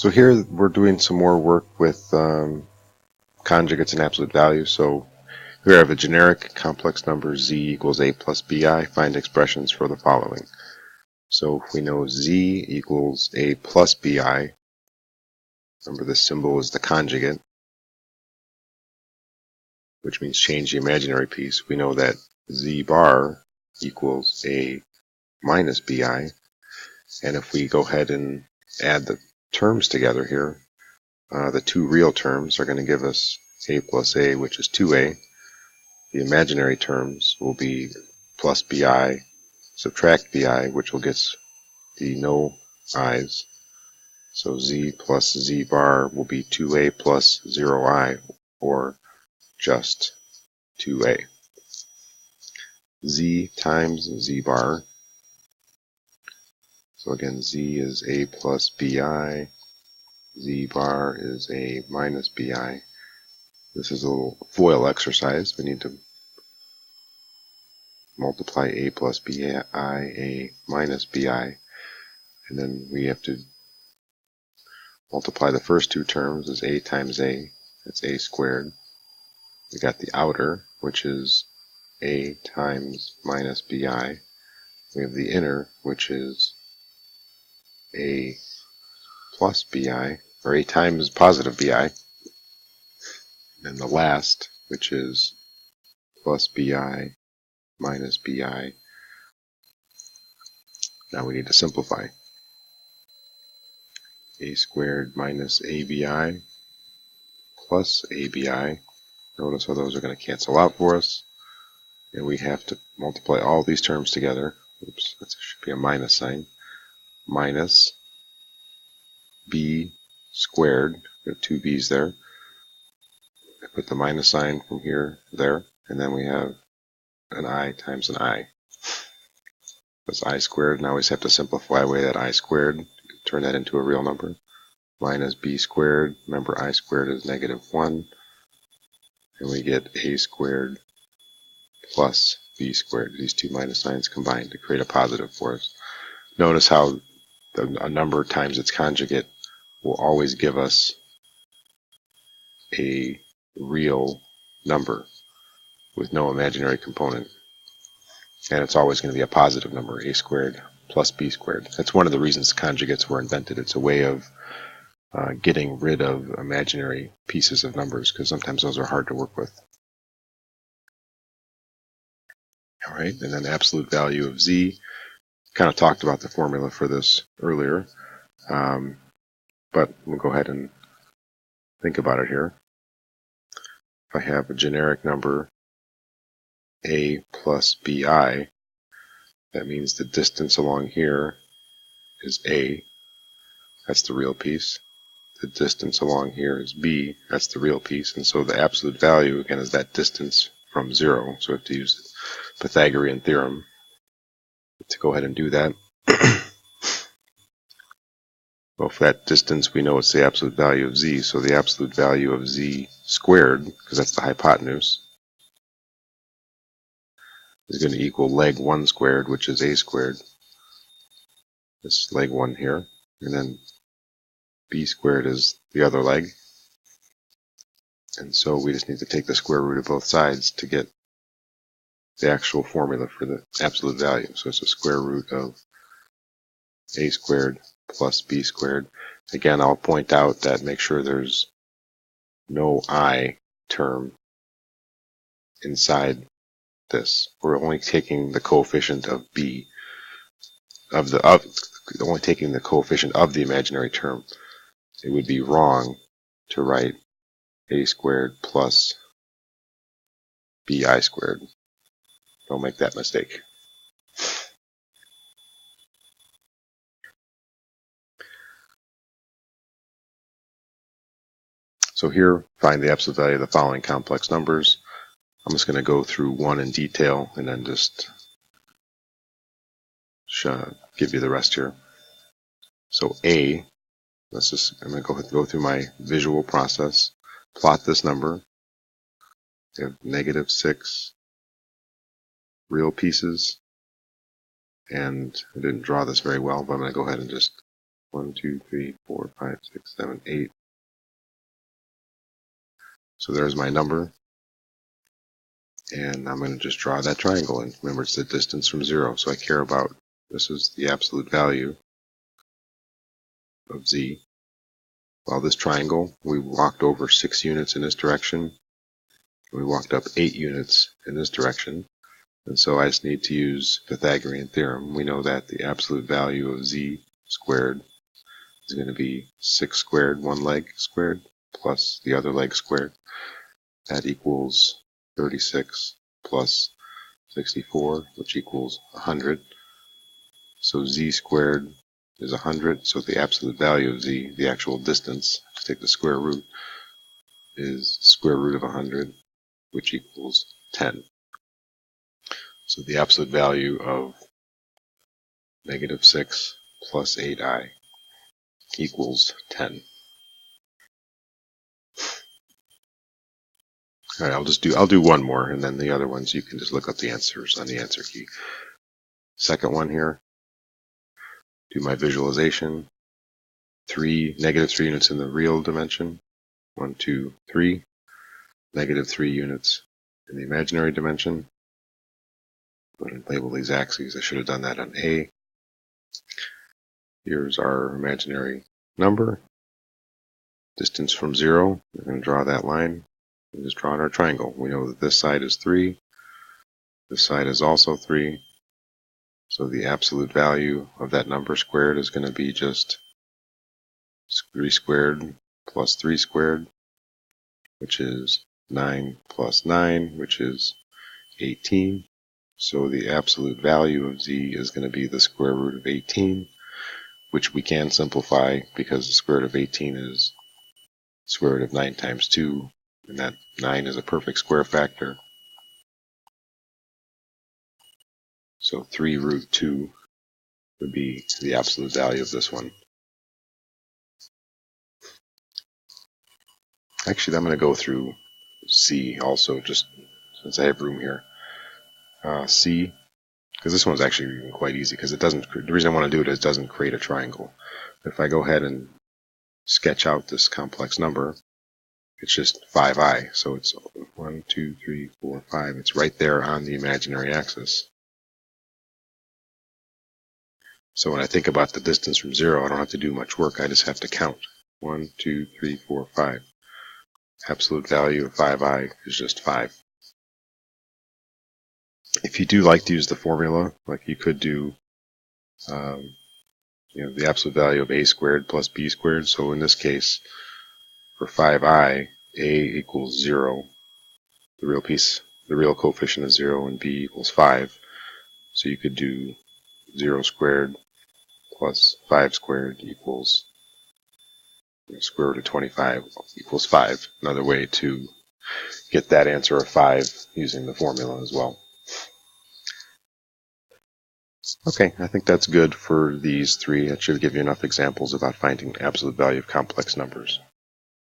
So here we're doing some more work with conjugates and absolute values. So here I have a generic complex number z equals a plus bi. Find expressions for the following. So if we know z equals a plus bi, remember this symbol is the conjugate, which means change the imaginary piece. We know that z bar equals a minus bi. And if we go ahead and add the terms together here, the two real terms are going to give us a plus a, which is 2a. The imaginary terms will be plus bi, subtract bi, which will get the no i's. So z plus z bar will be 2a plus 0i, or just 2a. Z times z bar. So again, z is a plus bi. Z bar is a minus bi. This is a little FOIL exercise. We need to multiply a plus bi, a minus bi, and then we have to multiply the first two terms as a times a. That's a squared. We got the outer, which is a times minus bi. We have the inner, which is a plus bi, or a times positive bi. And the last, which is plus bi minus bi. Now we need to simplify. A squared minus abi plus abi. Notice how those are going to cancel out for us. And we have to multiply all these terms together. Oops, that should be a minus sign. Minus b squared. We have two b's there. I put the minus sign from here, there, and then we have an I times an I. That's I squared, and I always have to simplify away that I squared, turn that into a real number. Minus b squared, remember I squared is negative 1, and we get a squared plus b squared. These two minus signs combined to create a positive for us. Notice how a number times its conjugate will always give us a real number with no imaginary component. And it's always going to be a positive number, a squared plus b squared. That's one of the reasons conjugates were invented. It's a way of getting rid of imaginary pieces of numbers, because sometimes those are hard to work with. All right, and then the absolute value of z. Kind of talked about the formula for this earlier, but we'll go ahead and think about it here. If I have a generic number a plus bi, that means the distance along here is a. That's the real piece. The distance along here is b. That's the real piece. And so the absolute value, again, is that distance from 0. So we have to use the Pythagorean theorem to go ahead and do that. Well, for that distance, we know it's the absolute value of z. So the absolute value of z squared, because that's the hypotenuse, is going to equal leg 1 squared, which is a squared. This leg 1 here. And then b squared is the other leg. And so we just need to take the square root of both sides to get the actual formula for the absolute value. So it's the square root of a squared plus b squared. Again, I'll point out that make sure there's no I term inside this. We're only taking the coefficient of b, only taking the coefficient of the imaginary term. It would be wrong to write a squared plus bi squared. Don't make that mistake. So here, find the absolute value of the following complex numbers. I'm just going to go through one in detail and then just give you the rest here. So A, I'm going to go through my visual process, plot this number. We have negative 6 real pieces, and I didn't draw this very well, but I'm going to go ahead and just 1, 2, 3, 4, 5, 6, 7, 8. So there's my number. And I'm going to just draw that triangle. And remember, it's the distance from 0. So I care about, this is the absolute value of z. Well, this triangle, we walked over 6 units in this direction. We walked up 8 units in this direction. And so I just need to use Pythagorean theorem. We know that the absolute value of z squared is going to be 6 squared, one leg squared, plus the other leg squared. That equals 36 plus 64, which equals 100. So z squared is 100. So the absolute value of z, the actual distance, to take the square root, is square root of 100, which equals 10. So the absolute value of negative 6 plus 8i equals 10. All right, I'll do one more, and then the other ones you can just look up the answers on the answer key. Second one here, do my visualization. Negative 3 units in the real dimension. 1, 2, 3. Negative 3 units in the imaginary dimension. I'm going to label these axes. I should have done that on A. Here's our imaginary number. Distance from 0. We're going to draw that line. We're just drawing our triangle. We know that this side is 3. This side is also 3. So the absolute value of that number squared is going to be just 3 squared plus 3 squared, which is 9 plus 9, which is 18. So the absolute value of z is going to be the square root of 18, which we can simplify because the square root of 18 is square root of 9 times 2, and that 9 is a perfect square factor. So 3 root 2 would be the absolute value of this one. Actually, I'm going to go through C also, just since I have room here. C, because this one's actually quite easy, because it doesn't, the reason I want to do it is it doesn't create a triangle. If I go ahead and sketch out this complex number, it's just 5i, so it's 1, 2, 3, 4, 5. It's right there on the imaginary axis. So when I think about the distance from 0, I don't have to do much work. I just have to count. 1, 2, 3, 4, 5. Absolute value of 5i is just 5. If you do like to use the formula, like you could do the absolute value of a squared plus b squared. So in this case, for 5i, a equals 0. The real coefficient is 0, and b equals 5. So you could do 0 squared plus 5 squared equals square root of 25 equals 5. Another way to get that answer of 5 using the formula as well. Okay, I think that's good for these three. That should give you enough examples about finding absolute value of complex numbers.